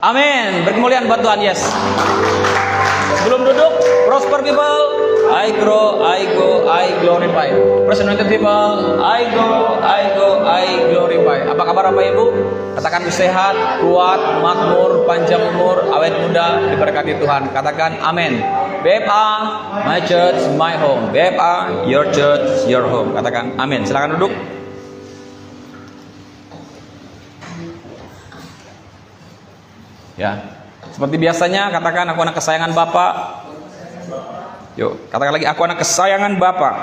Amin. Berkemuliaan buat Tuhan. Yes. Sebelum duduk, prosper people, I grow, I go, I glorify. Personality people, I go, I glorify. Apa kabar Bapak Ibu? Katakan sehat, kuat, makmur, panjang umur, awet muda, diberkati Tuhan. Katakan amin. BFA, my church, my home. BFA, your church, your home. Katakan amin. Silakan duduk. Ya, seperti biasanya katakan aku anak kesayangan Bapak. Yuk, katakan lagi aku anak kesayangan Bapak.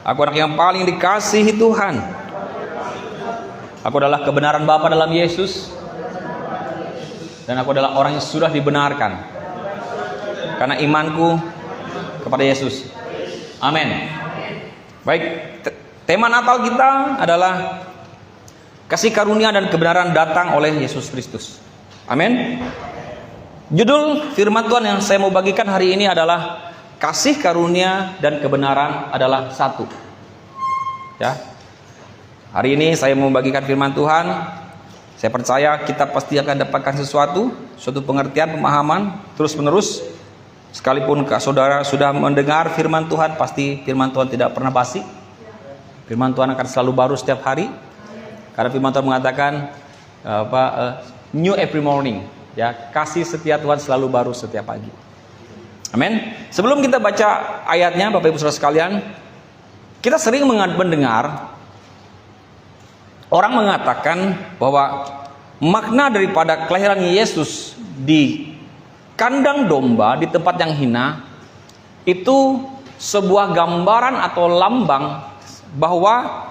Aku anak yang paling dikasihi Tuhan. Aku adalah kebenaran Bapa dalam Yesus. Dan aku adalah orang yang sudah dibenarkan karena imanku kepada Yesus. Amin. Baik, tema Natal kita adalah kasih karunia dan kebenaran datang oleh Yesus Kristus. Amin. Judul firman Tuhan yang saya mau bagikan hari ini adalah kasih karunia dan kebenaran adalah satu. Ya. Hari ini saya mau bagikan firman Tuhan. Saya percaya kita pasti akan dapatkan suatu pengertian, pemahaman terus menerus. Sekalipun saudara sudah mendengar firman Tuhan, pasti firman Tuhan tidak pernah basi. Firman Tuhan akan selalu baru setiap hari. Karena firman Tuhan mengatakan new every morning, ya, kasih setia Tuhan selalu baru setiap pagi. Amin. Sebelum kita baca ayatnya, Bapak Ibu Saudara sekalian, kita sering mendengar orang mengatakan bahwa makna daripada kelahiran Yesus di kandang domba di tempat yang hina itu sebuah gambaran atau lambang bahwa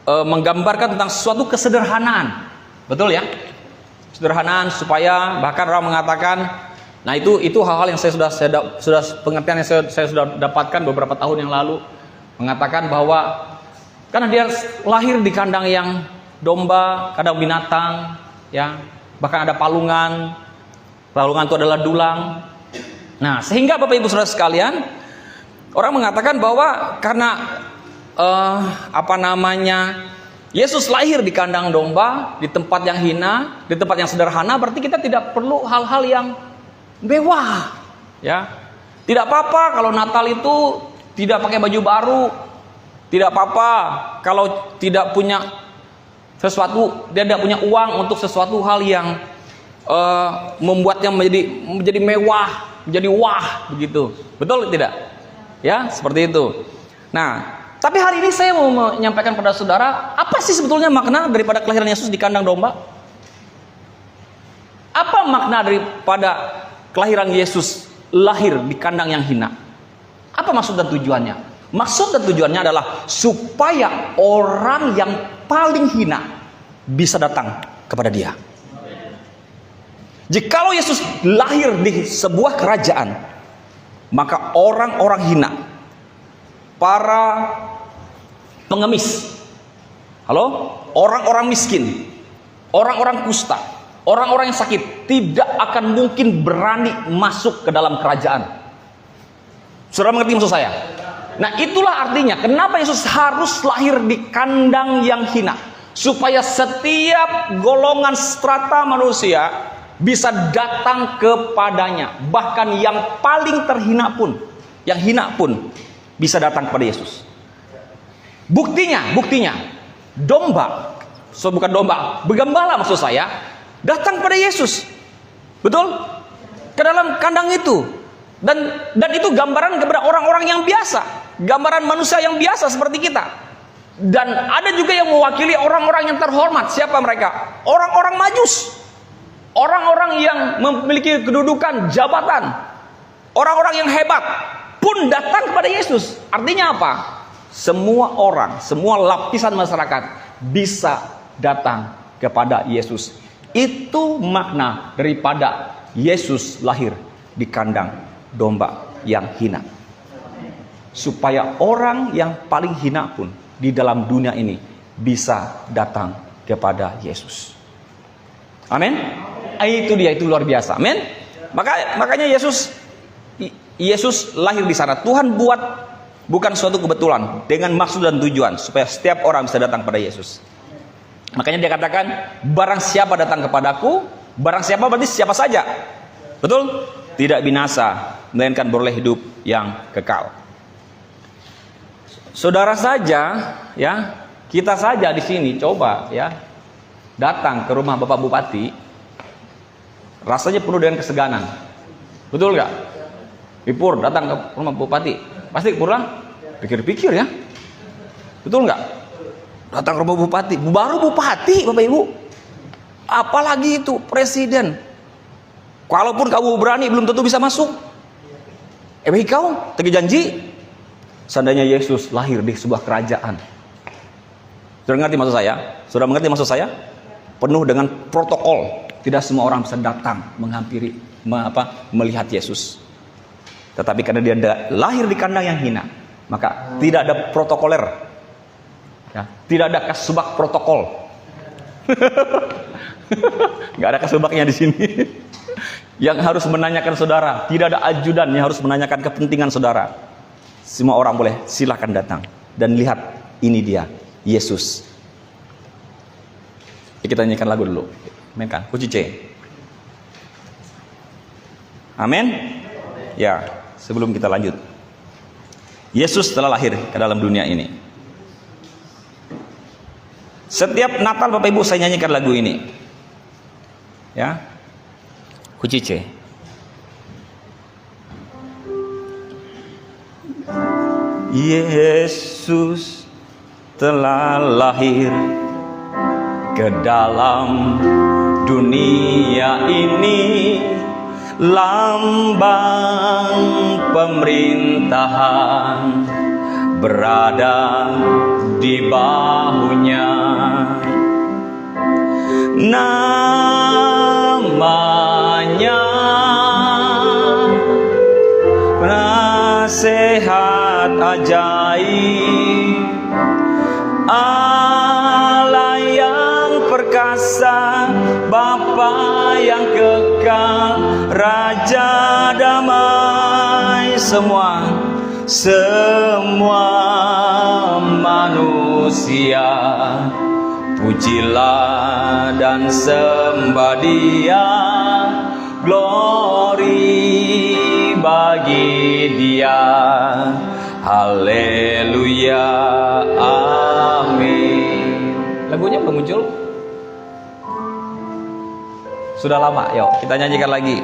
menggambarkan tentang suatu kesederhanaan, betul ya? Sederhanaan supaya bahkan orang mengatakan, nah itu hal-hal yang sudah pengertian yang saya sudah dapatkan beberapa tahun yang lalu, mengatakan bahwa karena dia lahir di kandang yang domba, kandang binatang, ya, bahkan ada palungan itu adalah dulang. Nah, sehingga Bapak Ibu Saudara sekalian, orang mengatakan bahwa karena Yesus lahir di kandang domba, di tempat yang hina, di tempat yang sederhana, berarti kita tidak perlu hal-hal yang mewah, ya. Tidak apa-apa kalau Natal itu tidak pakai baju baru, tidak apa-apa kalau tidak punya sesuatu, tidak punya uang untuk sesuatu hal yang membuatnya menjadi mewah, menjadi wah, begitu. Betul tidak? Ya, seperti itu. Nah, tapi hari ini saya mau menyampaikan pada saudara, apa sih sebetulnya makna daripada kelahiran Yesus di kandang domba? Apa makna daripada kelahiran Yesus lahir di kandang yang hina? Apa maksud dan tujuannya? Maksud dan tujuannya adalah supaya orang yang paling hina bisa datang kepada Dia. Jikalau Yesus lahir di sebuah kerajaan, maka orang-orang hina, para pengemis, orang-orang miskin, orang-orang kusta, orang-orang yang sakit tidak akan mungkin berani masuk ke dalam kerajaan. Saudara mengerti maksud saya? Nah, itulah artinya kenapa Yesus harus lahir di kandang yang hina, supaya setiap golongan strata manusia bisa datang kepadanya, bahkan yang paling terhina pun, yang hina pun bisa datang kepada Yesus. Buktinya, domba, bukan domba, begambala maksud saya, datang kepada Yesus, betul? Ke dalam kandang itu, dan itu gambaran kepada orang-orang yang biasa, gambaran manusia yang biasa seperti kita. Dan ada juga yang mewakili orang-orang yang terhormat. Siapa mereka? Orang-orang Majus, orang-orang yang memiliki kedudukan, jabatan, orang-orang yang hebat pun datang kepada Yesus. Artinya apa? Semua orang, semua lapisan masyarakat bisa datang kepada Yesus. Itu makna daripada Yesus lahir di kandang domba yang hina, supaya orang yang paling hina pun di dalam dunia ini bisa datang kepada Yesus. Amin. Itu dia, itu luar biasa. Amin. Makanya Yesus lahir di sana. Tuhan buat bukan suatu kebetulan, dengan maksud dan tujuan supaya setiap orang bisa datang pada Yesus. Makanya dia katakan, barang siapa datang kepadaku, Barang siapa berarti siapa saja. Betul? Tidak binasa, melainkan beroleh hidup yang kekal. Saudara saja, ya, kita saja di sini coba ya datang ke rumah Bapak Bupati, rasanya penuh dengan keseganan. Betul nggak? Pur datang ke rumah Bupati, pasti pulang pikir-pikir ya. Betul nggak? Datang ke rumah Bupati, baru Bupati, Bapak Ibu. Apalagi itu presiden. Kalaupun kamu berani, belum tentu bisa masuk. Kau tegi janji. Seandainya Yesus lahir di sebuah kerajaan. Sudah mengerti maksud saya? Sudah mengerti maksud saya? Penuh dengan protokol. Tidak semua orang bisa datang menghampiri, melihat Yesus. Tetapi karena dia lahir di kandang yang hina, maka tidak ada protokoler. Ya, tidak ada kasubag protokol. Nggak ada kasubagnya di sini. Yang harus menanyakan saudara, tidak ada ajudan yang harus menanyakan kepentingan saudara. Semua orang boleh silahkan datang dan lihat, ini dia Yesus. Kita nyanyikan lagu dulu, mainkan kunci C. Amin. Ya, sebelum kita lanjut, Yesus telah lahir ke dalam dunia ini. Setiap Natal Bapak Ibu saya nyanyikan lagu ini. Ya. Kunci C. Yesus telah lahir ke dalam dunia ini, lambang pemerintahan berada di bahunya. Namanya Penasehat ajaib, Allah yang perkasa, Bapa yang kekal, Raja damai. Semua manusia pujilah dan sembah Dia, glory bagi Dia, haleluya, amin. Lagunya belum muncul? Sudah lama, yuk kita nyanyikan lagi.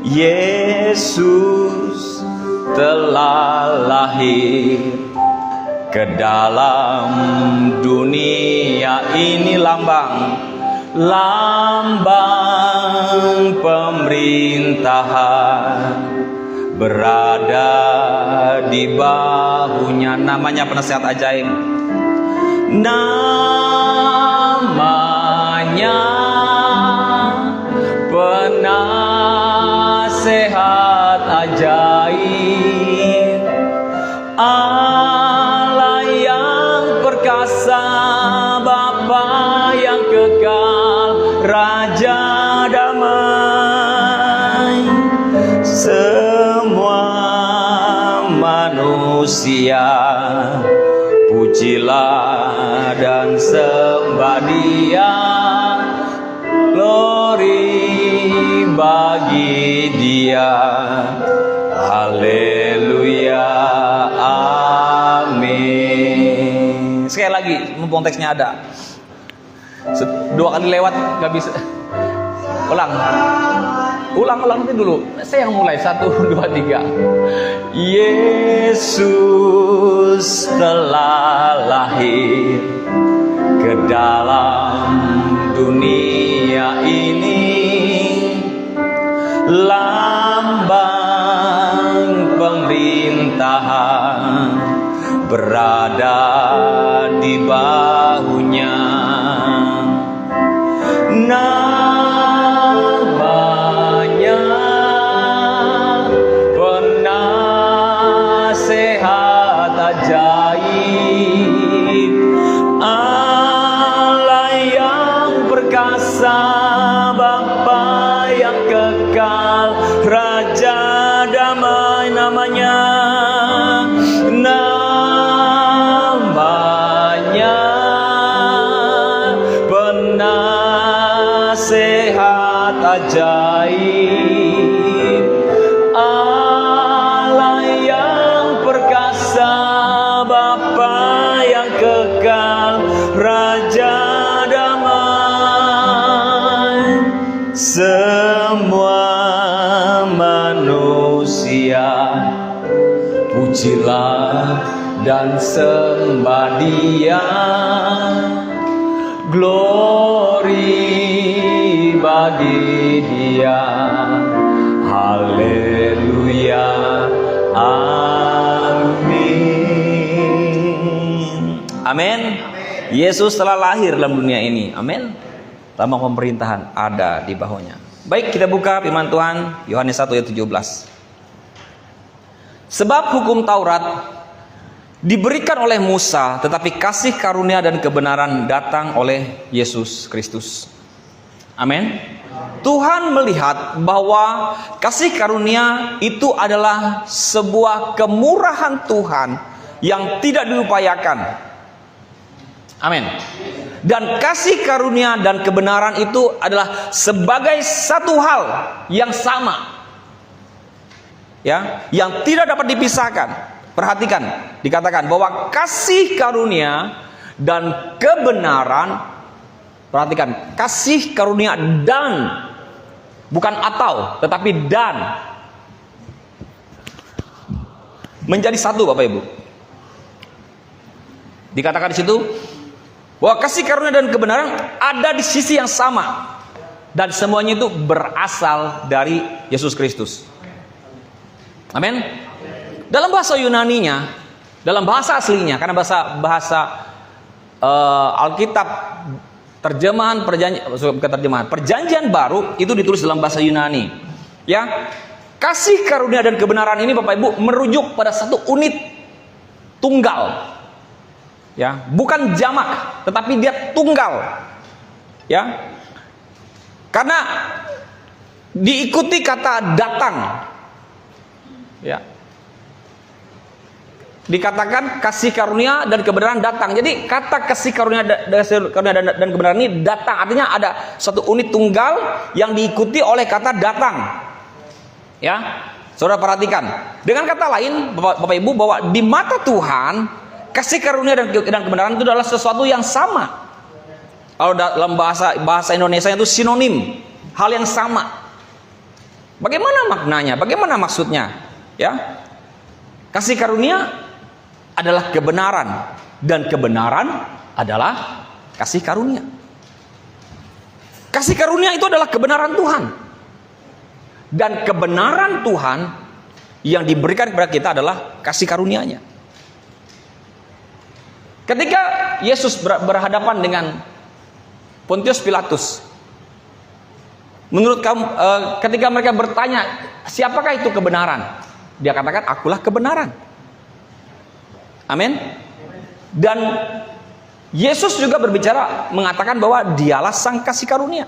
Yesus telah lahir ke dalam dunia ini, lambang pemerintahan berada di bahunya. Namanya Penasehat ajaib. Namanya Penasehat ajaib, Allah yang perkasa, Bapa yang kekal, Raja damai. Semua manusia pujilah dan sembah Dia, glory bagi Dia, haleluya, amin. Sekali lagi, mumpung teksnya ada. Dua kali lewat nggak bisa. Ulang nanti dulu. Saya yang mulai, 1, 2, 3. Yesus telah lahir ke dalam dunia ini, lambang pemerintahan berada di bahunya. Namanya Penasehat ajaib, Allah yang perkasa, Bapa yang kekal, Raja damai. Namanya Penasehat nasihat ajaib, Allah yang perkasa, Bapa yang kekal, Raja damai. Semua manusia pujilah dan sembah Dia, glory bagi Dia, haleluya, amin. Amin. Yesus telah lahir dalam dunia ini, amin. Lambang pemerintahan ada di bahunya. Baik, kita buka firman Tuhan Yohanes 1 ayat 17. Sebab hukum Taurat diberikan oleh Musa, tetapi kasih karunia dan kebenaran datang oleh Yesus Kristus. Amin. Tuhan melihat bahwa kasih karunia itu adalah sebuah kemurahan Tuhan yang tidak diupayakan. Amin. Dan kasih karunia dan kebenaran itu adalah sebagai satu hal yang sama, ya, yang tidak dapat dipisahkan. Perhatikan, dikatakan bahwa kasih karunia dan kebenaran, perhatikan, kasih karunia dan, bukan atau, tetapi dan, menjadi satu, Bapak Ibu. Dikatakan di situ bahwa kasih karunia dan kebenaran ada di sisi yang sama, dan semuanya itu berasal dari Yesus Kristus. Amin. Dalam bahasa Yunaninya, dalam bahasa aslinya, karena bahasa Alkitab terjemahan perjanjian baru itu ditulis dalam bahasa Yunani, ya. Kasih karunia dan kebenaran ini, Bapak Ibu, merujuk pada satu unit tunggal, ya, bukan jamak, tetapi dia tunggal, ya, karena diikuti kata datang, ya. Dikatakan kasih karunia dan kebenaran datang. Jadi kata kasih karunia dan kebenaran ini datang, artinya ada satu unit tunggal yang diikuti oleh kata datang, ya. Saudara perhatikan, dengan kata lain, Bapak Ibu, bahwa di mata Tuhan kasih karunia dan kebenaran itu adalah sesuatu yang sama. Kalau dalam bahasa Indonesia itu sinonim, hal yang sama. Bagaimana maknanya? Bagaimana maksudnya? Ya, kasih karunia adalah kebenaran, dan kebenaran adalah kasih karunia. Kasih karunia itu adalah kebenaran Tuhan, dan kebenaran Tuhan yang diberikan kepada kita adalah kasih karunia-Nya. Ketika Yesus berhadapan dengan Pontius Pilatus, menurut kamu, ketika mereka bertanya, siapakah itu kebenaran? Dia katakan, akulah kebenaran. Amin. Dan Yesus juga berbicara, mengatakan bahwa dialah sang kasih karunia.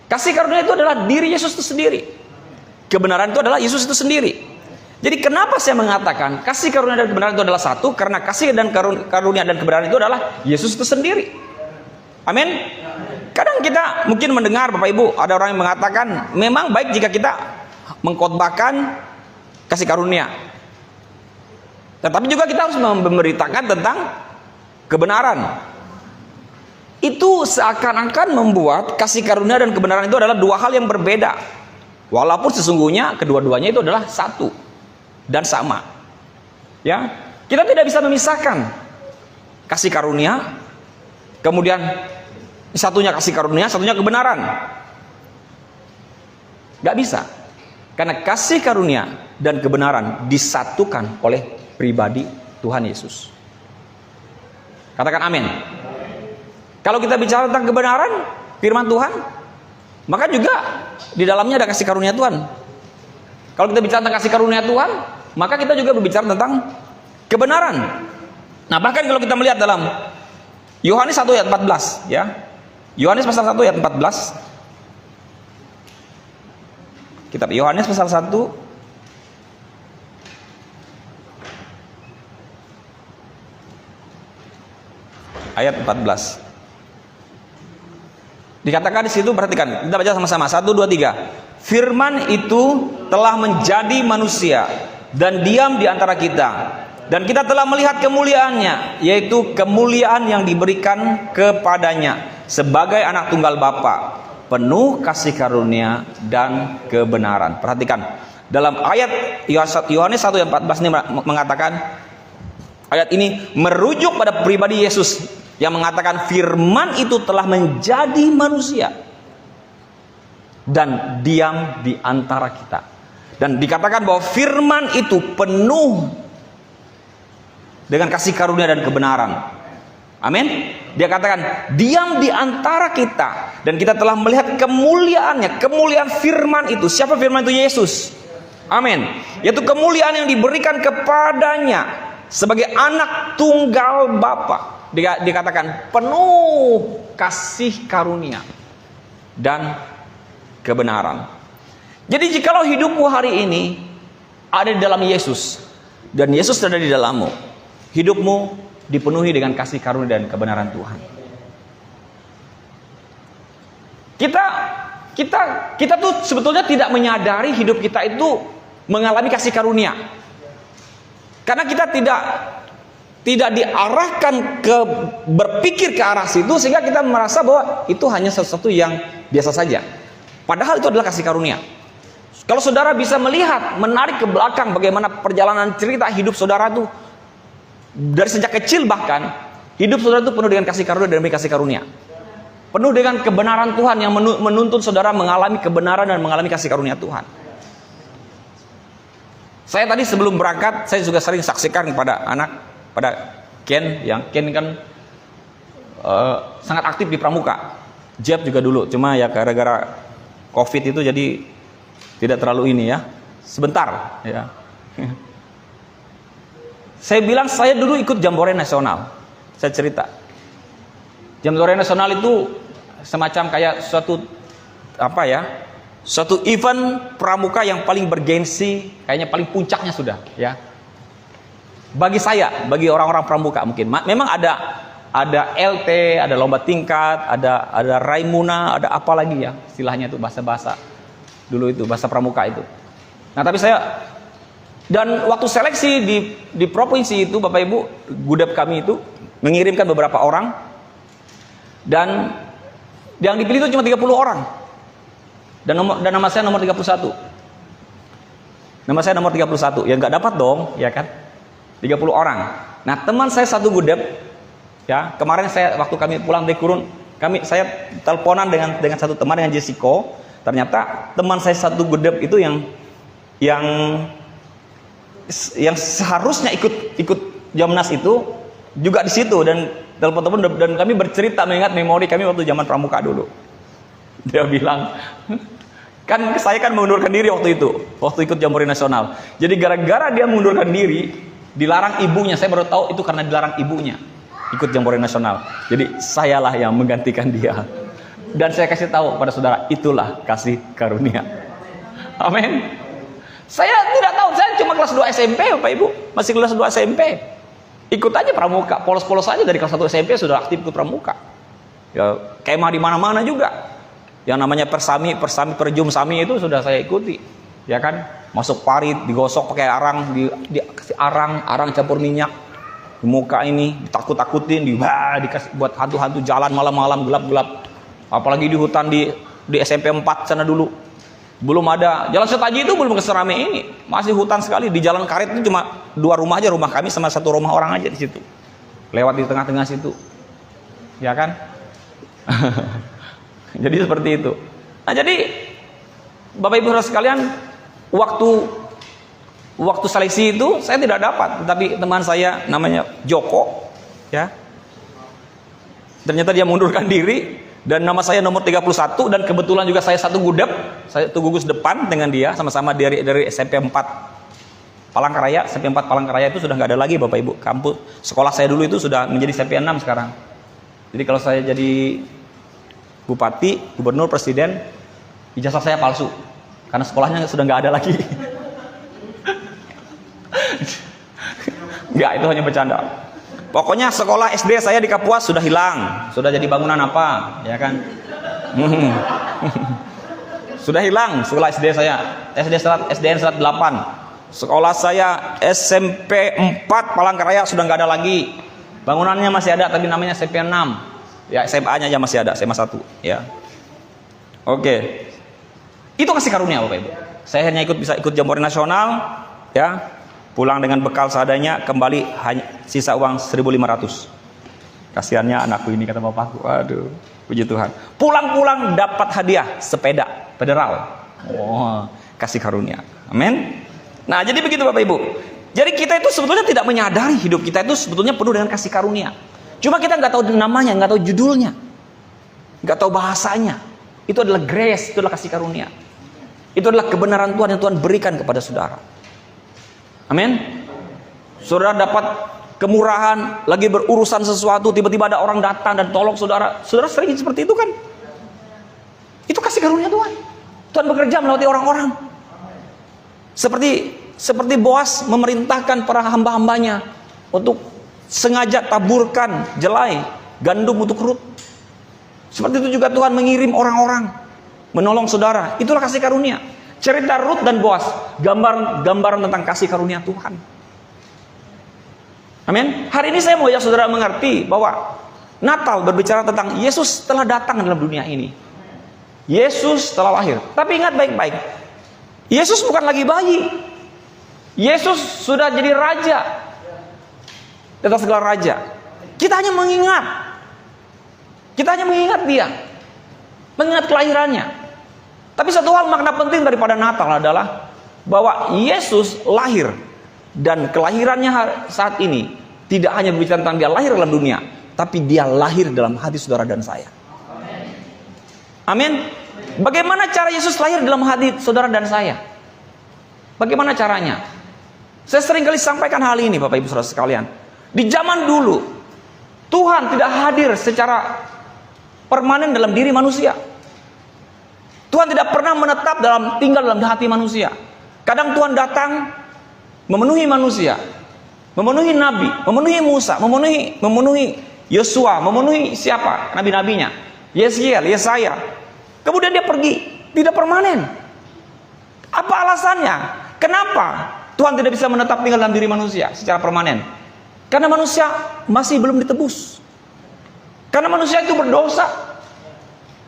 Kasih karunia itu adalah diri Yesus itu sendiri. Kebenaran itu adalah Yesus itu sendiri. Jadi kenapa saya mengatakan kasih karunia dan kebenaran itu adalah satu? Karena kasih dan karunia dan kebenaran itu adalah Yesus itu sendiri. Amin. Kadang kita mungkin mendengar, Bapak Ibu, ada orang yang mengatakan memang baik jika kita mengkhotbahkan kasih karunia, tetapi juga kita harus memberitakan tentang kebenaran. Itu seakan-akan membuat kasih karunia dan kebenaran itu adalah dua hal yang berbeda, walaupun sesungguhnya kedua-duanya itu adalah satu dan sama, ya. Kita tidak bisa memisahkan kasih karunia, kemudian satunya kasih karunia, satunya kebenaran. Gak bisa, karena kasih karunia dan kebenaran disatukan oleh pribadi Tuhan Yesus. Katakan amin. Kalau kita bicara tentang kebenaran firman Tuhan, maka juga di dalamnya ada kasih karunia Tuhan. Kalau kita bicara tentang kasih karunia Tuhan, maka kita juga berbicara tentang kebenaran. Nah, bahkan kalau kita melihat dalam Yohanes 1 ayat 14, ya. Yohanes pasal 1 ayat 14. Kitab Yohanes pasal 1 ayat 14. Dikatakan di situ, perhatikan, kita baca sama-sama. 1, 2, 3. Firman itu telah menjadi manusia dan diam di antara kita, dan kita telah melihat kemuliaannya, yaitu kemuliaan yang diberikan kepadanya sebagai anak tunggal Bapa, penuh kasih karunia dan kebenaran. Perhatikan, dalam ayat Yohanes 1 ayat 14 ini mengatakan, ayat ini merujuk pada pribadi Yesus yang mengatakan firman itu telah menjadi manusia dan diam di antara kita. Dan dikatakan bahwa firman itu penuh dengan kasih karunia dan kebenaran. Amin. Dia katakan diam di antara kita, dan kita telah melihat kemuliaannya. Kemuliaan firman itu, siapa firman itu? Yesus. Amin. Yaitu kemuliaan yang diberikan kepadanya sebagai anak tunggal Bapa. Dikatakan penuh kasih karunia dan kebenaran. Jadi jikalau hidupmu hari ini ada di dalam Yesus dan Yesus ada di dalammu, hidupmu dipenuhi dengan kasih karunia dan kebenaran Tuhan. Kita tuh sebetulnya tidak menyadari hidup kita itu mengalami kasih karunia, karena kita tidak diarahkan ke berpikir ke arah situ, sehingga kita merasa bahwa itu hanya sesuatu yang biasa saja. Padahal itu adalah kasih karunia. Kalau saudara bisa melihat, menarik ke belakang bagaimana perjalanan cerita hidup saudara itu dari sejak kecil, bahkan hidup saudara itu penuh dengan kasih karunia dan kasih karunia, penuh dengan kebenaran Tuhan yang menuntun saudara mengalami kebenaran dan mengalami kasih karunia Tuhan. Saya tadi sebelum berangkat, saya juga sering saksikan pada Ken, yang Ken kan sangat aktif di Pramuka. Jeb juga dulu, cuma ya gara-gara COVID itu jadi tidak terlalu ini ya, sebentar ya. Saya bilang saya dulu ikut Jambore Nasional. Saya cerita, Jambore Nasional itu semacam kayak suatu event pramuka yang paling bergensi, kayaknya paling puncaknya sudah ya. Bagi saya, bagi orang-orang pramuka mungkin. Memang ada LT, ada lomba tingkat, ada Raimuna, ada apa lagi ya istilahnya itu, bahasa-bahasa dulu itu, bahasa pramuka itu. Nah, tapi saya, dan waktu seleksi di provinsi itu, Bapak Ibu, Gudep kami itu mengirimkan beberapa orang, dan yang dipilih itu cuma 30 orang. Dan nama saya nomor 31. Nama saya nomor 31. Ya nggak dapat dong, ya kan? 30 orang. Nah, teman saya satu Gudep, ya, kemarin waktu kami pulang dari Kurun, saya teleponan dengan satu teman, dengan Jessico. Ternyata teman saya satu Gudep itu yang seharusnya ikut Jamnas itu juga di situ, dan telepon-telepon, dan kami bercerita mengingat memori kami waktu zaman pramuka dulu. Dia bilang, kan saya kan mengundurkan diri waktu ikut Jambore Nasional. Jadi gara-gara dia mengundurkan diri, dilarang ibunya. Saya baru tahu itu karena dilarang ibunya ikut Jambore Nasional. Jadi sayalah yang menggantikan dia. Dan saya kasih tahu pada saudara, itulah kasih karunia. Amin. Saya tidak tahu, saya cuma kelas 2 SMP, Bapak Ibu, masih kelas 2 SMP. Ikut aja pramuka, polos-polos aja dari kelas 1 SMP sudah aktif ikut pramuka. Ya, kemah di mana-mana juga. Yang namanya persami, perjum sami itu sudah saya ikuti. Ya kan? Masuk parit, digosok pakai arang, dikasih arang campur minyak. Di muka ini ditakut-takutin, dikasih buat hantu-hantu jalan malam-malam gelap-gelap. Apalagi di hutan di SMP 4 sana dulu. Belum ada jalan Setaji, itu belum keserame ini. Masih hutan sekali. Di jalan karet itu cuma 2 rumah aja, rumah kami sama 1 rumah orang aja di situ. Lewat di tengah-tengah situ. Ya kan? Jadi seperti itu. Nah, jadi Bapak Ibu Saudara sekalian, waktu seleksi itu saya tidak dapat, tetapi teman saya namanya Joko, ya. Ternyata dia mundurkan diri, dan nama saya nomor 31, dan kebetulan juga saya satu Gudep, saya satu gugus depan dengan dia, sama-sama dari SMP 4 Palangkaraya. SMP 4 Palangkaraya itu sudah nggak ada lagi, Bapak Ibu. Kampus sekolah saya dulu itu sudah menjadi SMP 6 sekarang. Jadi kalau saya jadi bupati, gubernur, presiden, ijazah saya palsu karena sekolahnya sudah nggak ada lagi. Nggak, itu hanya bercanda. Pokoknya sekolah SD saya di Kapuas sudah hilang, sudah jadi bangunan apa, ya kan? Sudah hilang sekolah SD saya. SDN 108. Sekolah saya SMP 4 Palangkaraya sudah nggak ada lagi. Bangunannya masih ada tapi namanya SMP 6. Ya, SMA-nya aja masih ada, SMA 1 ya. Oke. Itu kasih karunia Bapak Ibu. Saya hanya bisa ikut Jambore Nasional ya. Pulang dengan bekal seadanya, kembali hanya sisa uang 1.500. Kasihannya anakku ini, kata bapakku. Aduh, puji Tuhan. Pulang-pulang dapat hadiah sepeda federal. Oh, kasih karunia. Amin. Nah, jadi begitu Bapak Ibu. Jadi kita itu sebetulnya tidak menyadari hidup kita itu sebetulnya penuh dengan kasih karunia. Cuma kita nggak tahu namanya, nggak tahu judulnya, nggak tahu bahasanya. Itu adalah grace, itu adalah kasih karunia. Itu adalah kebenaran Tuhan yang Tuhan berikan kepada saudara. Amin. Saudara dapat kemurahan, lagi berurusan sesuatu, tiba-tiba ada orang datang dan tolong saudara. Saudara sering seperti itu kan? Itu kasih karunia Tuhan. Tuhan bekerja melalui orang-orang. Seperti Boas memerintahkan para hamba-hambanya untuk sengaja taburkan jelai gandum untuk Rut. Seperti itu juga Tuhan mengirim orang-orang menolong saudara. Itulah kasih karunia. Cerita Rut dan Boas, gambaran tentang kasih karunia Tuhan. Amin. Hari ini saya mau ajak saudara mengerti bahwa Natal berbicara tentang Yesus telah datang dalam dunia ini. Yesus telah lahir. Tapi ingat baik-baik, Yesus bukan lagi bayi. Yesus sudah jadi raja di atas segala raja. Kita hanya mengingat dia, mengingat kelahirannya. Tapi satu hal makna penting daripada Natal adalah bahwa Yesus lahir, dan kelahirannya saat ini tidak hanya berbicara tentang dia lahir dalam dunia, tapi dia lahir dalam hati saudara dan saya. Amin. Bagaimana cara Yesus lahir dalam hati saudara dan saya? Bagaimana caranya? Saya sering kali sampaikan hal ini Bapak Ibu Saudara sekalian. Di zaman dulu Tuhan tidak hadir secara permanen dalam diri manusia. Tuhan tidak pernah menetap tinggal dalam hati manusia. Kadang Tuhan datang memenuhi manusia, memenuhi nabi, memenuhi Musa, memenuhi Yosua, memenuhi siapa? Nabi-nabinya, Yeskiel, Yesaya. Kemudian dia pergi, tidak permanen. Apa alasannya? Kenapa Tuhan tidak bisa menetap tinggal dalam diri manusia secara permanen? Karena manusia masih belum ditebus. Karena manusia itu berdosa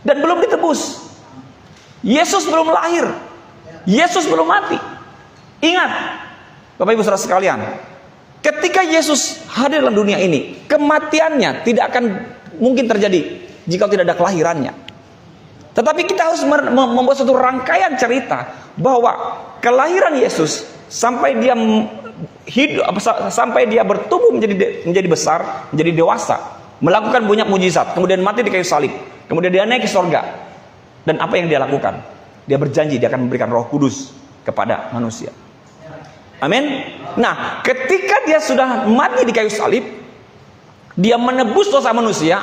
dan belum ditebus. Yesus belum lahir, Yesus belum mati. Ingat Bapak Ibu Saudara sekalian, ketika Yesus hadir dalam dunia ini, kematiannya tidak akan mungkin terjadi jika tidak ada kelahirannya. Tetapi kita harus membuat satu rangkaian cerita bahwa kelahiran Yesus sampai dia hidup, sampai dia bertumbuh menjadi besar, menjadi dewasa, melakukan banyak mujizat, kemudian mati di kayu salib, kemudian dia naik ke sorga. Dan apa yang dia lakukan? Dia berjanji dia akan memberikan Roh Kudus kepada manusia. Amin. Nah, ketika dia sudah mati di kayu salib, dia menebus dosa manusia.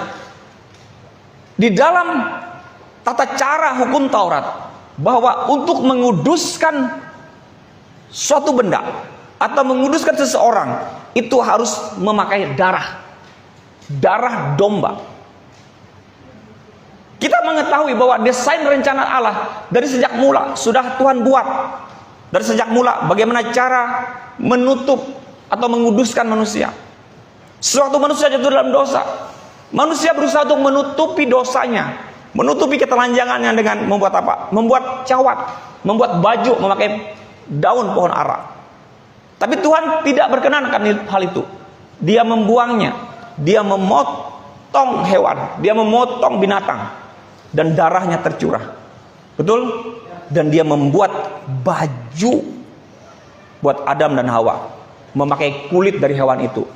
Di dalam tata cara hukum Taurat, bahwa untuk menguduskan suatu benda atau menguduskan seseorang, itu harus memakai darah domba. Kita mengetahui bahwa desain rencana Allah dari sejak mula sudah Tuhan buat. Dari sejak mula bagaimana cara menutup atau menguduskan manusia. Sewaktu manusia jatuh dalam dosa, manusia berusaha untuk menutupi dosanya, menutupi ketelanjangannya dengan membuat apa? Membuat cawat, membuat baju, memakai daun pohon ara. Tapi Tuhan tidak berkenan akan hal itu. Dia membuangnya, dia memotong hewan, dia memotong binatang, dan darahnya tercurah. Betul? Dan dia membuat baju buat Adam dan Hawa, memakai kulit dari hewan itu.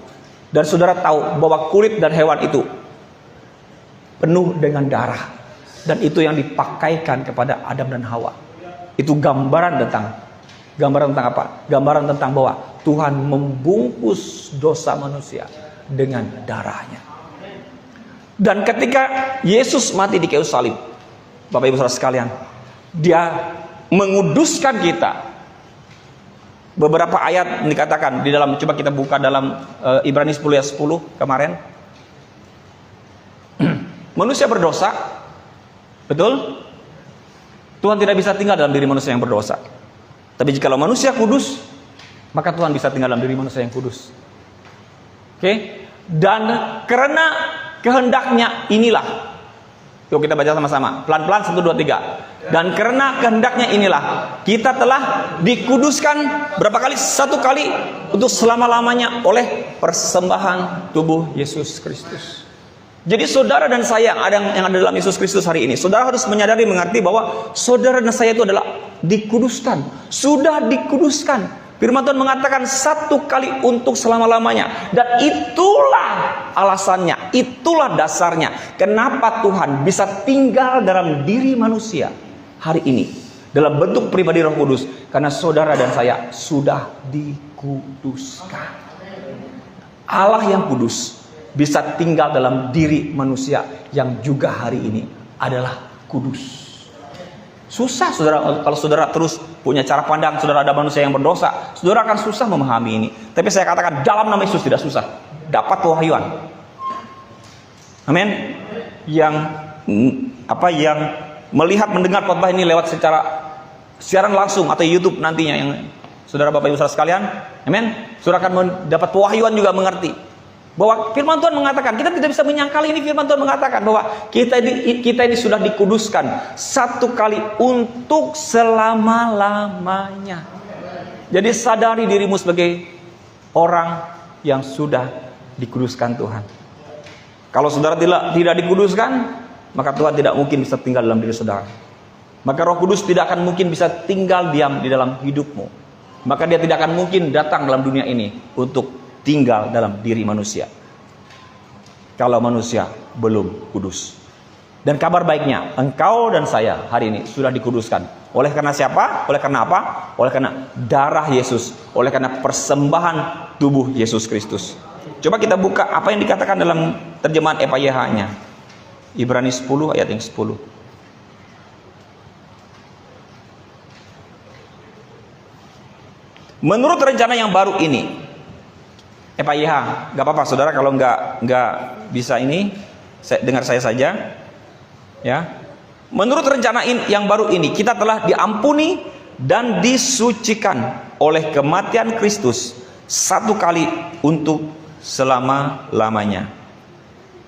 Dan saudara tahu bahwa kulit dan hewan itu penuh dengan darah, dan itu yang dipakaikan kepada Adam dan Hawa. Itu gambaran tentang apa? Gambaran tentang bahwa Tuhan membungkus dosa manusia dengan darahnya. Dan ketika Yesus mati di kayu salib, Bapak Ibu Saudara sekalian, dia menguduskan kita. Beberapa ayat dikatakan di dalam, coba kita buka dalam Ibrani 10 ayat 10 kemarin. Manusia berdosa, Betul? Tuhan tidak bisa tinggal dalam diri manusia yang berdosa. Tapi jikalau manusia kudus, maka Tuhan bisa tinggal dalam diri manusia yang kudus. Oke? Dan karena kehendaknya inilah. Yuk kita baca sama-sama. Pelan-pelan 1, 2, 3. Dan karena kehendaknya inilah kita telah dikuduskan berapa kali? 1 kali untuk selama-lamanya oleh persembahan tubuh Yesus Kristus. Jadi saudara dan saya yang ada dalam Yesus Kristus hari ini, saudara harus menyadari, mengerti bahwa saudara dan saya itu adalah dikuduskan. Sudah dikuduskan. Firman Tuhan mengatakan 1 kali untuk selama-lamanya. Dan itulah alasannya, itulah dasarnya kenapa Tuhan bisa tinggal dalam diri manusia hari ini dalam bentuk pribadi Roh Kudus, karena saudara dan saya sudah dikuduskan. Allah yang kudus bisa tinggal dalam diri manusia yang juga hari ini adalah kudus. Susah saudara, kalau saudara terus punya cara pandang saudara ada manusia yang berdosa, saudara akan susah memahami ini. Tapi saya katakan dalam nama Yesus tidak susah, dapat pewahyuan. Amin. Yang melihat mendengar khotbah ini lewat secara siaran langsung atau YouTube nantinya, yang saudara Bapak Ibu saudara sekalian, amin. Saudara akan mendapat pewahyuan juga, mengerti bahwa firman Tuhan mengatakan, kita tidak bisa menyangkal ini. Firman Tuhan mengatakan bahwa kita ini sudah dikuduskan 1 kali untuk selama-lamanya. Jadi sadari dirimu sebagai orang yang sudah dikuduskan Tuhan. Kalau saudara tidak dikuduskan, maka Tuhan tidak mungkin bisa tinggal dalam diri saudara. Maka Roh Kudus tidak akan mungkin bisa tinggal diam di dalam hidupmu. Maka dia tidak akan mungkin datang dalam dunia ini untuk tinggal dalam diri manusia kalau manusia belum kudus. Dan kabar baiknya, engkau dan saya hari ini sudah dikuduskan. Oleh karena siapa? Oleh karena apa? Oleh karena darah Yesus, oleh karena persembahan tubuh Yesus Kristus. Coba kita buka apa yang dikatakan dalam terjemahan EPYH-nya. Ibrani 10 ayat yang 10. Menurut rencana yang baru ini, EPYH, gak apa-apa saudara kalau nggak bisa ini, dengar saya saja, ya. Menurut rencana yang baru ini, kita telah diampuni dan disucikan oleh kematian Kristus 1 kali untuk selama-lamanya.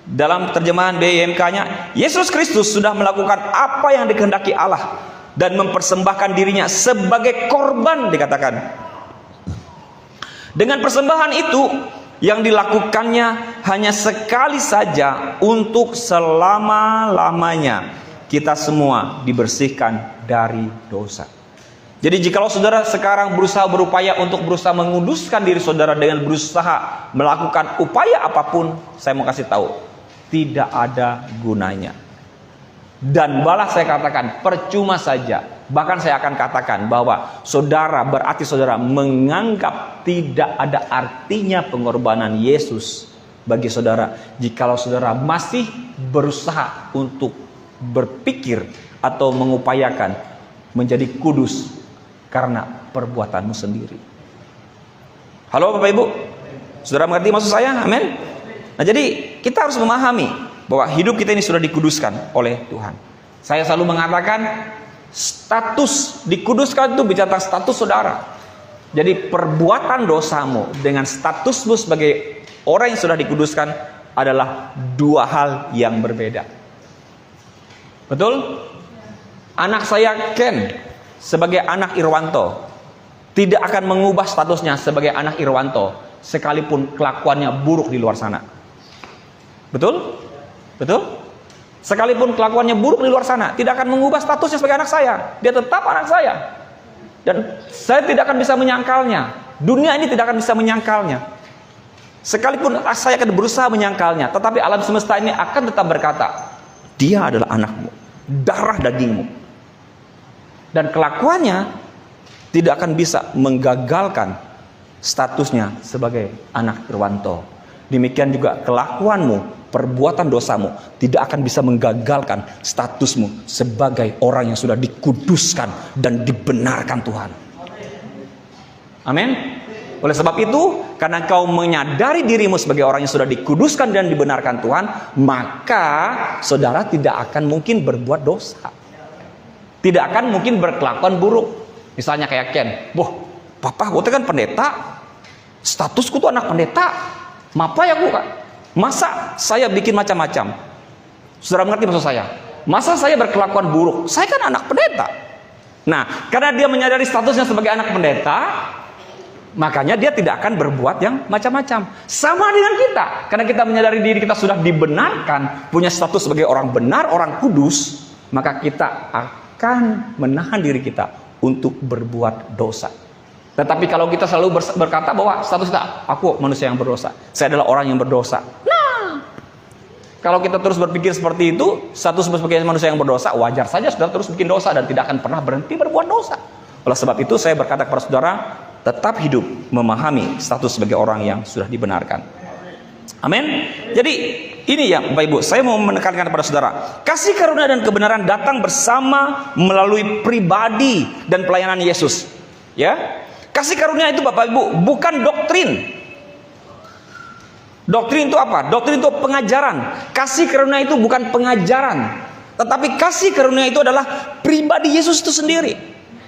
Dalam terjemahan BIMK-nya, Yesus Kristus sudah melakukan apa yang dikehendaki Allah dan mempersembahkan dirinya sebagai korban, dikatakan. Dengan persembahan itu yang dilakukannya hanya sekali saja untuk selama-lamanya, kita semua dibersihkan dari dosa. Jadi jikalau saudara sekarang berupaya untuk menguduskan diri saudara dengan berusaha melakukan upaya apapun, saya mau kasih tahu, tidak ada gunanya. Dan malah saya katakan percuma saja. Bahkan saya akan katakan bahwa berarti saudara menganggap tidak ada artinya pengorbanan Yesus bagi saudara, jikalau saudara masih berusaha untuk berpikir atau mengupayakan menjadi kudus karena perbuatanmu sendiri. Halo Bapak Ibu, saudara mengerti maksud saya? Amin. Nah, jadi kita harus memahami bahwa hidup kita ini sudah dikuduskan oleh Tuhan. Saya selalu mengatakan status dikuduskan itu bicara tentang status saudara. Jadi perbuatan dosamu dengan statusmu sebagai orang yang sudah dikuduskan adalah 2 hal yang berbeda. Betul? Anak saya Ken sebagai anak Irwanto tidak akan mengubah statusnya sebagai anak Irwanto sekalipun kelakuannya buruk di luar sana. Betul? Betul? Sekalipun kelakuannya buruk di luar sana, tidak akan mengubah statusnya sebagai anak saya. Dia tetap anak saya. Dan saya tidak akan bisa menyangkalnya. Dunia ini tidak akan bisa menyangkalnya. Sekalipun saya akan berusaha menyangkalnya, tetapi alam semesta ini akan tetap berkata, dia adalah anakmu, darah dagingmu. Dan kelakuannya tidak akan bisa menggagalkan statusnya sebagai anak Irwanto. Demikian juga kelakuanmu, perbuatan dosamu tidak akan bisa menggagalkan statusmu sebagai orang yang sudah dikuduskan dan dibenarkan Tuhan. Amin. Oleh sebab itu, karena kau menyadari dirimu sebagai orang yang sudah dikuduskan dan dibenarkan Tuhan, maka saudara tidak akan mungkin berbuat dosa. Tidak akan mungkin berkelakuan buruk. Misalnya kayak Ken, papa gue kan pendeta, statusku tuh anak pendeta, apa ya gue kan? Masa saya bikin macam-macam? Saudara mengerti maksud saya? Masa saya berkelakuan buruk? Saya kan anak pendeta. Nah, karena dia menyadari statusnya sebagai anak pendeta, makanya dia tidak akan berbuat yang macam-macam. Sama dengan kita, karena kita menyadari diri kita sudah dibenarkan, punya status sebagai orang benar, orang kudus, maka kita akan menahan diri kita untuk berbuat dosa. Tetapi kalau kita selalu berkata bahwa status kita, aku manusia yang berdosa, saya adalah orang yang berdosa. Nah, kalau kita terus berpikir seperti itu, status sebagai manusia yang berdosa, wajar saja saudara terus bikin dosa dan tidak akan pernah berhenti berbuat dosa. Oleh sebab itu saya berkata kepada saudara, tetap hidup memahami status sebagai orang yang sudah dibenarkan. Amin. Jadi ini ya Bapak Ibu, saya mau menekankan kepada saudara, kasih karunia dan kebenaran datang bersama melalui pribadi dan pelayanan Yesus. Ya, kasih karunia itu Bapak Ibu bukan doktrin. Doktrin itu apa? Doktrin itu pengajaran. Kasih karunia itu bukan pengajaran, tetapi kasih karunia itu adalah pribadi Yesus itu sendiri.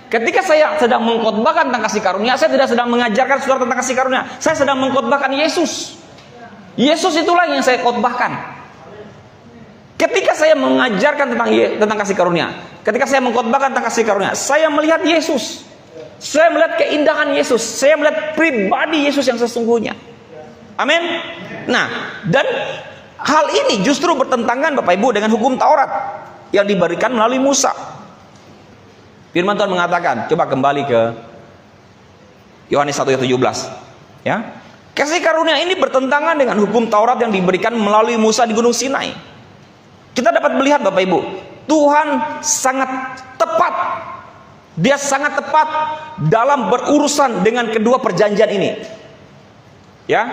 Ketika saya sedang mengkhotbahkan tentang kasih karunia, saya tidak sedang mengajarkan saudara tentang kasih karunia. Saya sedang mengkhotbahkan Yesus. Yesus itulah yang saya khotbahkan. Ketika saya mengajarkan tentang kasih karunia, ketika saya mengkhotbahkan tentang kasih karunia, saya melihat Yesus. Saya melihat keindahan Yesus. Saya melihat pribadi Yesus yang sesungguhnya. Amin. Nah, dan hal ini justru bertentangan Bapak Ibu dengan hukum Taurat yang diberikan melalui Musa. Firman Tuhan mengatakan, coba kembali ke Yohanes 1 ayat 17. Ya. Kasih karunia ini bertentangan dengan hukum Taurat yang diberikan melalui Musa di Gunung Sinai. Kita dapat melihat Bapak Ibu, Tuhan sangat tepat. Dia sangat tepat dalam berurusan dengan kedua perjanjian ini. Ya.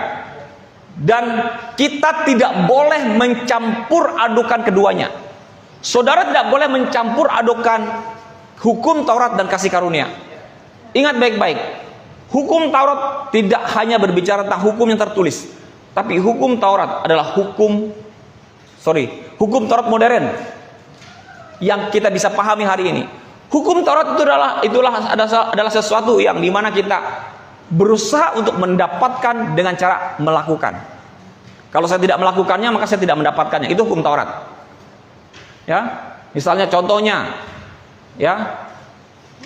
Dan kita tidak boleh mencampur adukan keduanya. Saudara tidak boleh mencampur adukan hukum Taurat dan kasih karunia. Ingat baik-baik, hukum Taurat tidak hanya berbicara tentang hukum yang tertulis, tapi hukum Taurat adalah hukum Taurat modern yang kita bisa pahami hari ini. Hukum Taurat itu adalah sesuatu yang dimana kita berusaha untuk mendapatkan dengan cara melakukan. Kalau saya tidak melakukannya, maka saya tidak mendapatkannya. Itu hukum Taurat. Ya, misalnya contohnya, ya,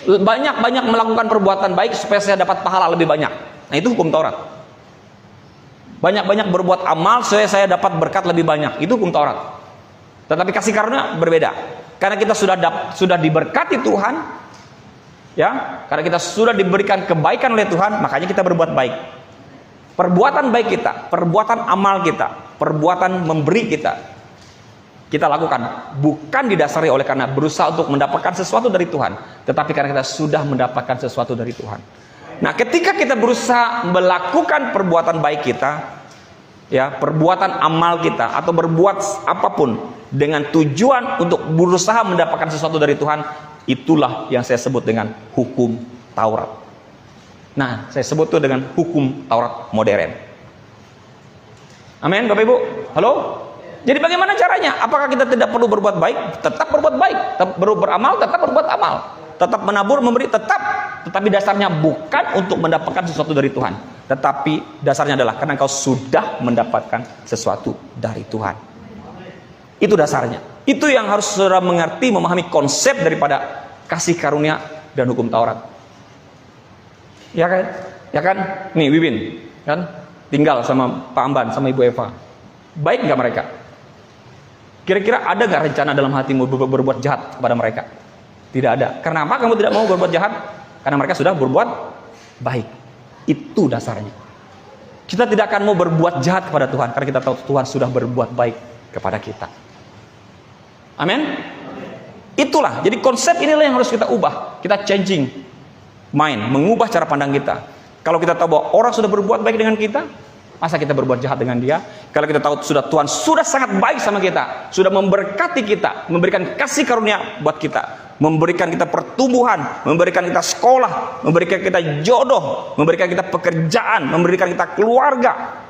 banyak melakukan perbuatan baik supaya saya dapat pahala lebih banyak. Nah, itu hukum Taurat. Banyak berbuat amal supaya saya dapat berkat lebih banyak. Itu hukum Taurat. Tetapi kasih karunia berbeda. Karena kita sudah diberkati Tuhan, ya, karena kita sudah diberikan kebaikan oleh Tuhan, makanya kita berbuat baik. Perbuatan baik kita, perbuatan amal kita, perbuatan memberi kita lakukan bukan didasari oleh karena berusaha untuk mendapatkan sesuatu dari Tuhan, tetapi karena kita sudah mendapatkan sesuatu dari Tuhan. Nah, ketika kita berusaha melakukan perbuatan baik kita, ya, perbuatan amal kita, atau berbuat apapun dengan tujuan untuk berusaha mendapatkan sesuatu dari Tuhan, itulah yang saya sebut dengan hukum Taurat. Nah, saya sebut itu dengan hukum Taurat modern. Amin, Bapak Ibu. Halo? Jadi bagaimana caranya? Apakah kita tidak perlu berbuat baik? Tetap berbuat baik. Tetap beramal, tetap berbuat amal. Tetap menabur, memberi, tetap. Tetapi dasarnya bukan untuk mendapatkan sesuatu dari Tuhan, tetapi dasarnya adalah karena engkau sudah mendapatkan sesuatu dari Tuhan. Itu dasarnya. Itu yang harus saudara mengerti, memahami konsep daripada kasih karunia dan hukum Taurat. Ya kan? Ya kan? Nih Wiwin, kan? Tinggal sama Pak Amban, sama Ibu Eva. Baik nggak mereka? Kira-kira ada nggak rencana dalam hatimu berbuat jahat kepada mereka? Tidak ada. Karena apa kamu tidak mau berbuat jahat? Karena mereka sudah berbuat baik. Itu dasarnya. Kita tidak akan mau berbuat jahat kepada Tuhan, karena kita tahu Tuhan sudah berbuat baik kepada kita. Amin. Itulah. Jadi konsep inilah yang harus kita ubah. Kita changing mind, mengubah cara pandang kita. Kalau kita tahu bahwa orang sudah berbuat baik dengan kita, masa kita berbuat jahat dengan dia? Kalau kita tahu Tuhan sudah sangat baik sama kita, sudah memberkati kita, memberikan kasih karunia buat kita, memberikan kita pertumbuhan, memberikan kita sekolah, memberikan kita jodoh, memberikan kita pekerjaan, memberikan kita keluarga.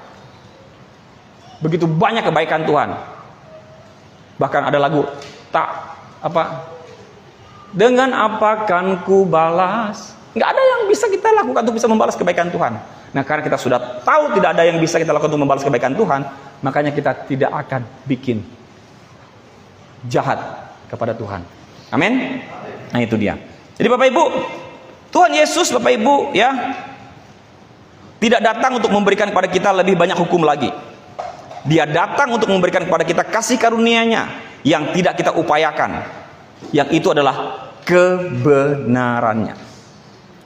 Begitu banyak kebaikan Tuhan. Bahkan ada lagu dengan apa kan ku balas. Nggak ada yang bisa kita lakukan untuk bisa membalas kebaikan Tuhan. Nah, karena kita sudah tahu tidak ada yang bisa kita lakukan untuk membalas kebaikan Tuhan, makanya kita tidak akan bikin jahat kepada Tuhan. Amin. Nah, itu dia. Jadi Bapak Ibu, Tuhan Yesus Bapak Ibu ya, tidak datang untuk memberikan kepada kita lebih banyak hukum lagi. Dia datang untuk memberikan kepada kita kasih karunia-Nya yang tidak kita upayakan. Yang itu adalah kebenarannya.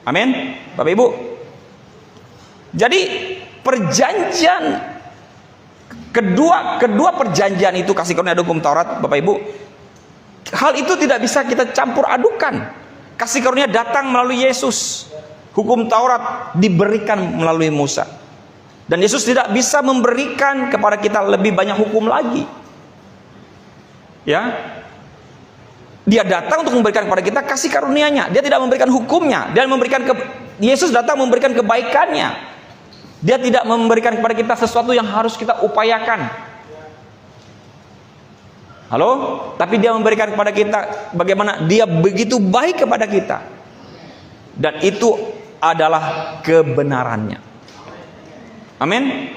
Amin. Bapak Ibu. Jadi perjanjian kedua perjanjian itu, kasih karunia dan hukum Taurat, Bapak Ibu, hal itu tidak bisa kita campur adukan. Kasih karunia datang melalui Yesus. Hukum Taurat diberikan melalui Musa. Dan Yesus tidak bisa memberikan kepada kita lebih banyak hukum lagi. Ya. Dia datang untuk memberikan kepada kita kasih karunia-Nya. Dia tidak memberikan hukumnya. Yesus datang memberikan kebaikannya. Dia tidak memberikan kepada kita sesuatu yang harus kita upayakan. Halo? Tapi dia memberikan kepada kita bagaimana dia begitu baik kepada kita. Dan itu adalah kebenarannya. Amin.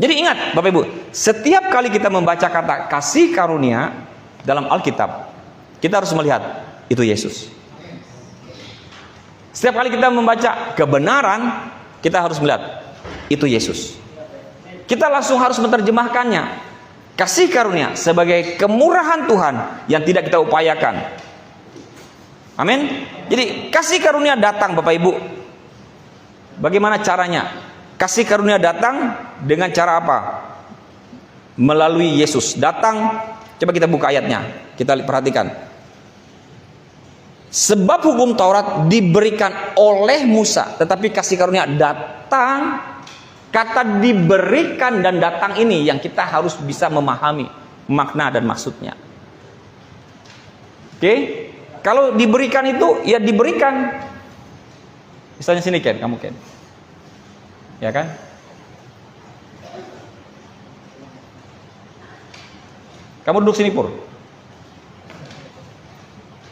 Jadi ingat Bapak Ibu, setiap kali kita membaca kata kasih karunia dalam Alkitab, kita harus melihat itu Yesus. Setiap kali kita membaca kebenaran, kita harus melihat itu Yesus. Kita langsung harus menerjemahkannya. Kasih karunia sebagai kemurahan Tuhan yang tidak kita upayakan. Amin. Jadi kasih karunia datang Bapak Ibu. Bagaimana caranya? Kasih karunia datang dengan cara apa? Melalui Yesus. Datang, coba kita buka ayatnya. Kita perhatikan. Sebab hukum Taurat diberikan oleh Musa, tetapi kasih karunia datang. Kata diberikan dan datang ini yang kita harus bisa memahami makna dan maksudnya. Oke? Kalau diberikan itu, ya diberikan. Misalnya sini Ken, kamu Ken. Ya kan? Kamu duduk sini Pur.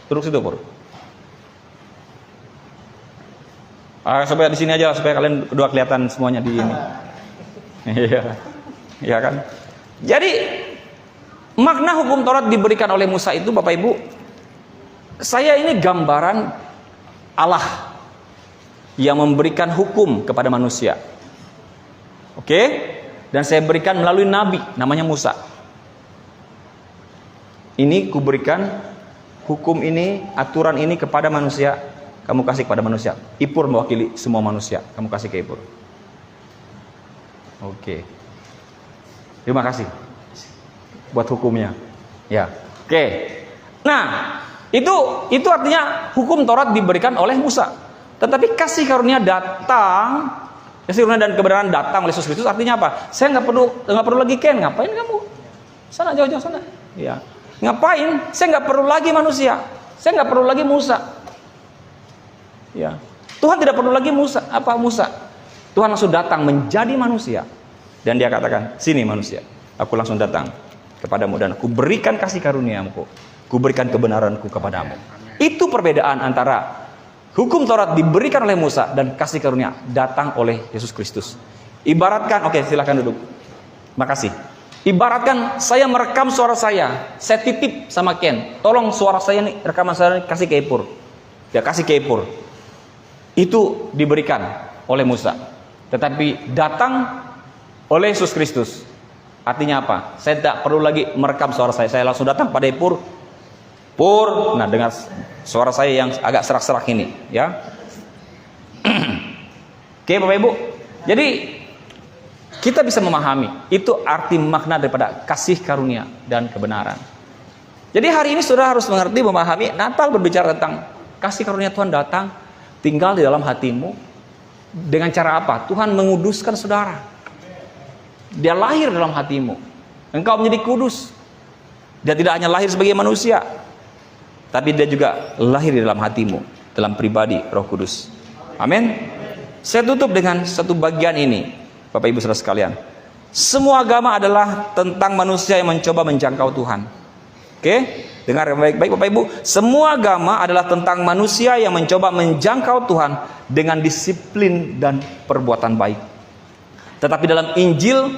Duduk situ Pur. Supaya di sini aja, supaya kalian kedua kelihatan semuanya di ini. Iya. Iya kan? Jadi makna hukum Taurat diberikan oleh Musa itu Bapak Ibu, saya ini gambaran Allah yang memberikan hukum kepada manusia. Oke? Dan saya berikan melalui nabi namanya Musa. Ini kuberikan hukum ini, aturan ini kepada manusia, kamu kasih kepada manusia. Ipur mewakili semua manusia, kamu kasih ke Ipur. Oke. Terima kasih buat hukumnya. Ya. Oke. Nah, itu artinya hukum Taurat diberikan oleh Musa. Tetapi kasih karunia datang, kasih karunia dan kebenaran datang oleh Yesus Kristus, artinya apa? Saya nggak perlu lagi Ken, ngapain kamu? Sana jauh-jauh sana. Ya. Ngapain? Saya nggak perlu lagi manusia. Saya nggak perlu lagi Musa. Ya. Tuhan tidak perlu lagi Musa. Apa Musa? Tuhan langsung datang menjadi manusia. Dan dia katakan, sini manusia. Aku langsung datang kepadamu dan aku berikan kasih karuniamu. Aku berikan kebenaranku kepadamu. Itu perbedaan antara hukum Taurat diberikan oleh Musa dan kasih karunia datang oleh Yesus Kristus. Ibaratkan, oke silakan duduk. Makasih. Ibaratkan saya merekam suara saya titip sama Ken. Tolong suara saya nih, rekaman saya nih, kasih ke Ipur. Ya kasih ke Ipur. Itu diberikan oleh Musa. Tetapi datang oleh Yesus Kristus. Artinya apa? Saya tidak perlu lagi merekam suara saya. Saya langsung datang pada Ipur. Pur, nah dengar suara saya yang agak serak-serak ini, ya. Oke, Bapak Ibu. Jadi kita bisa memahami itu arti makna daripada kasih karunia dan kebenaran. Jadi hari ini saudara harus mengerti, memahami Natal berbicara tentang kasih karunia Tuhan datang, tinggal di dalam hatimu. Dengan cara apa? Tuhan menguduskan saudara. Dia lahir dalam hatimu. Engkau menjadi kudus. Dia tidak hanya lahir sebagai manusia, tapi dia juga lahir di dalam hatimu, dalam pribadi Roh Kudus. Amin. Saya tutup dengan satu bagian ini, Bapak Ibu Saudara sekalian. Semua agama adalah tentang manusia yang mencoba menjangkau Tuhan. Oke? Dengar baik-baik Bapak Ibu. Semua agama adalah tentang manusia yang mencoba menjangkau Tuhan dengan disiplin dan perbuatan baik. Tetapi dalam Injil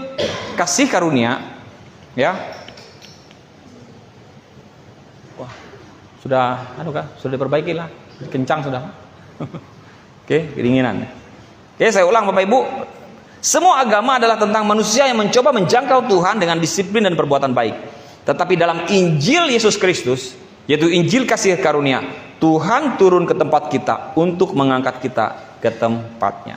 kasih karunia, ya. Wah, sudah sudah diperbaiki lah. Kencang sudah. Oke, kedinginan. Oke, saya ulang Bapak Ibu. Semua agama adalah tentang manusia yang mencoba menjangkau Tuhan dengan disiplin dan perbuatan baik. Tetapi dalam Injil Yesus Kristus, yaitu Injil kasih karunia, Tuhan turun ke tempat kita untuk mengangkat kita ke tempatnya.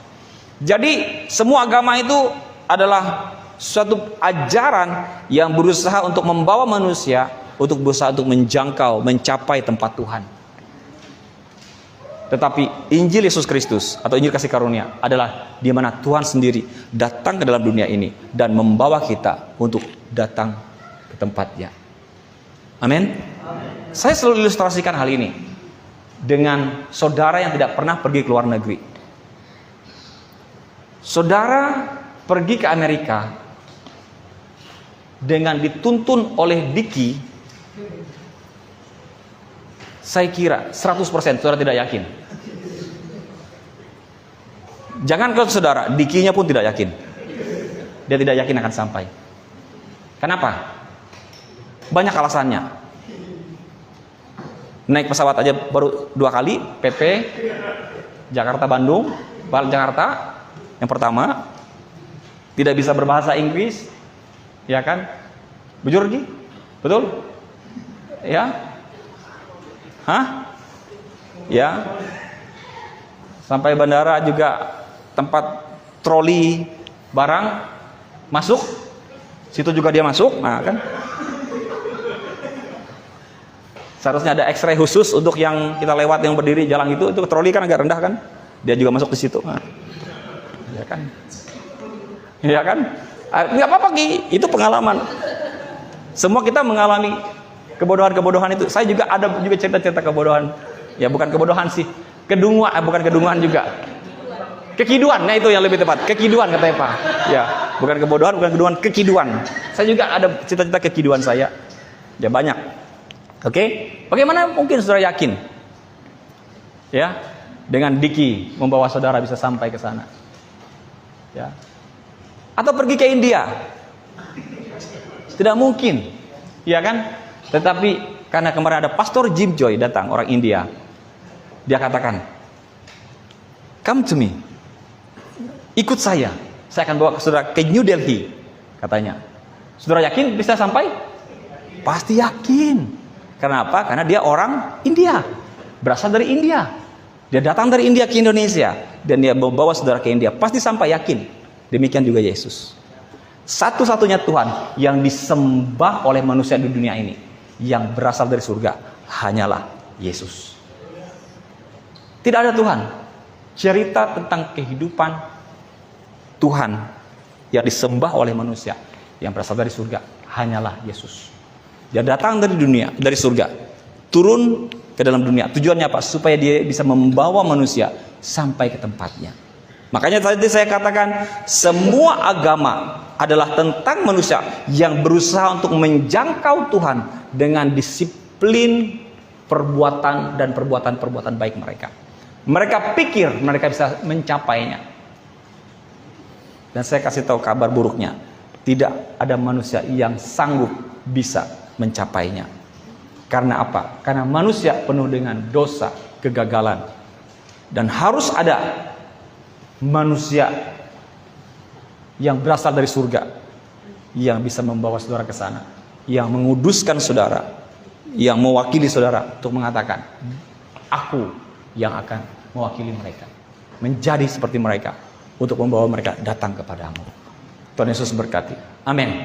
Jadi semua agama itu adalah suatu ajaran yang berusaha untuk membawa manusia untuk berusaha untuk menjangkau, mencapai tempat Tuhan. Tetapi Injil Yesus Kristus atau Injil kasih karunia adalah di mana Tuhan sendiri datang ke dalam dunia ini dan membawa kita untuk datang ke tempatnya. Amin. Saya selalu ilustrasikan hal ini dengan saudara yang tidak pernah pergi ke luar negeri. Saudara pergi ke Amerika dengan dituntun oleh Diki, saya kira 100% saudara tidak yakin. Jangan kalau saudara, Dikinya pun tidak yakin. Dia tidak yakin akan sampai. Kenapa? Banyak alasannya. Naik pesawat aja baru 2 kali, PP Jakarta Bandung, balik Jakarta. Yang pertama, tidak bisa berbahasa Inggris, ya kan? Bujur Gi? Betul? Ya? Hah? Ya. Sampai bandara juga tempat troli barang masuk, situ juga dia masuk, nah kan? Seharusnya ada X-ray khusus untuk yang kita lewat yang berdiri jalan itu troli kan agak rendah kan? Dia juga masuk di situ. Nah. Ya kan? Ya kan? Nggak apa-apa Ki, itu pengalaman. Semua kita mengalami kebodohan-kebodohan itu. Saya juga ada juga cerita-cerita kebodohan. Ya bukan kebodohan sih, kedunguan, bukan kedunguan juga. Kekiduan, nah itu yang lebih tepat. Kekiduan kata Pak. Ya, bukan kebodohan, bukan kedunguan, kekiduan. Saya juga ada cerita-cerita kekiduan saya. Ya banyak. Oke? Bagaimana mungkin saudara yakin? Ya, dengan Diki membawa saudara bisa sampai ke sana. Ya. Atau pergi ke India. Tidak mungkin. Ya kan? Tetapi karena kemarin ada Pastor Jim Joy datang, orang India. Dia katakan, "Come to me. Ikut saya akan bawa saudara ke New Delhi," katanya. Saudara yakin bisa sampai? Pasti yakin. Kenapa? Karena dia orang India, berasal dari India. Dia datang dari India ke Indonesia dan dia membawa saudara ke India. Pasti sampai, yakin. Demikian juga Yesus. Satu-satunya Tuhan yang disembah oleh manusia di dunia ini, yang berasal dari surga, hanyalah Yesus. Tidak ada Tuhan. Cerita tentang kehidupan Tuhan yang disembah oleh manusia yang berasal dari surga hanyalah Yesus. Dia datang dari dunia, dari surga, turun ke dalam dunia. Tujuannya apa? Supaya dia bisa membawa manusia sampai ke tempatnya. Makanya tadi saya katakan semua agama adalah tentang manusia yang berusaha untuk menjangkau Tuhan dengan disiplin perbuatan dan perbuatan-perbuatan baik mereka. Mereka pikir mereka bisa mencapainya. Dan saya kasih tahu kabar buruknya, tidak ada manusia yang sanggup bisa mencapainya. Karena apa? Karena manusia penuh dengan dosa, kegagalan. Dan harus ada manusia yang berasal dari surga yang bisa membawa saudara ke sana, yang menguduskan saudara, yang mewakili saudara untuk mengatakan, aku yang akan mewakili mereka, menjadi seperti mereka, untuk membawa mereka datang kepadamu. Tuhan Yesus berkati. Amin.